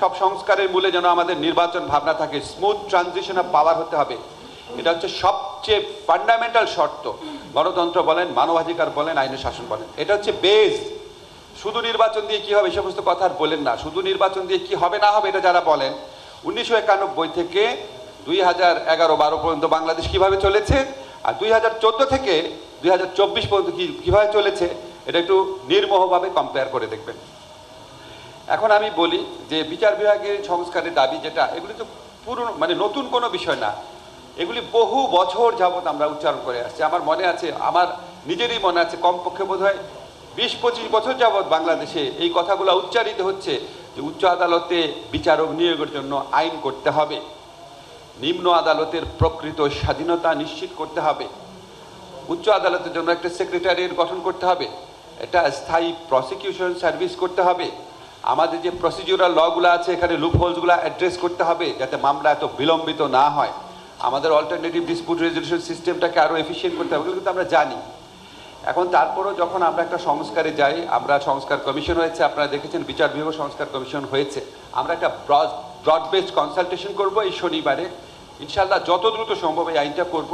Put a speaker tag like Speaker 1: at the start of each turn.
Speaker 1: সব সংস্কারের মূলে যেন আমাদের নির্বাচন ভাবনা থাকে, স্মুথ ট্রানজিশন অফ পাওয়ার হতে হবে। এটা হচ্ছে সবচেয়ে ফান্ডামেন্টাল শর্ত। গণতন্ত্র বলেন, মানবাধিকার বলেন, আইনের শাসন বলেন, এটা হচ্ছে বেস। শুধু নির্বাচন দিয়ে কি হবে এই সমস্ত কথা আর বলেন না। শুধু নির্বাচন দিয়ে কি হবে না হবে এটা যারা বলেন, 1991 থেকে 2011-12 পর্যন্ত বাংলাদেশ কিভাবে চলেছে, আর 2014 থেকে 2024 পর্যন্ত কিভাবে চলেছে, এটা একটু নির্মোহভাবে কম্পেয়ার করে দেখবেন। এখন আমি বলি যে বিচার বিভাগের সংস্কারের দাবি যেটা, এগুলি তো পুরনো, মানে নতুন কোনো বিষয় না। এগুলি বহু বছর যাবৎ আমরা উচ্চারণ করে আসছি। আমার মনে আছে, আমার নিজেরই মনে আছে, কমপক্ষে বোধ হয় 20-25 বছর যাবৎ বাংলাদেশে এই কথাগুলো উচ্চারিত হচ্ছে যে উচ্চ আদালতে বিচারক নিয়োগের জন্য আইন করতে হবে, নিম্ন আদালতের প্রকৃত স্বাধীনতা নিশ্চিত করতে হবে, উচ্চ আদালতের জন্য একটা সেক্রেটারিয়েট গঠন করতে হবে, একটা স্থায়ী প্রসিকিউশন সার্ভিস করতে হবে, আমাদের যে প্রসিডিউরাল লগুলো আছে এখানে লুপহোলসগুলো অ্যাড্রেস করতে হবে যাতে মামলা এত বিলম্বিত না হয়, আমাদের অল্টারনেটিভ ডিসপিউট রেজলিউশন সিস্টেমটাকে আরও এফিসিয়েন্ট করতে হবে, কিন্তু আমরা জানি। এখন তারপরও যখন আমরা একটা সংস্কারে যাই, আমরা সংস্কার কমিশন হয়েছে, আপনারা দেখেছেন বিচার বিভাগ সংস্কার কমিশন হয়েছে, আমরা একটা ব্রড বেসড কনসালটেশন করবো এই শনিবারে, ইনশাআল্লাহ যত দ্রুত সম্ভব এই আইনটা করব।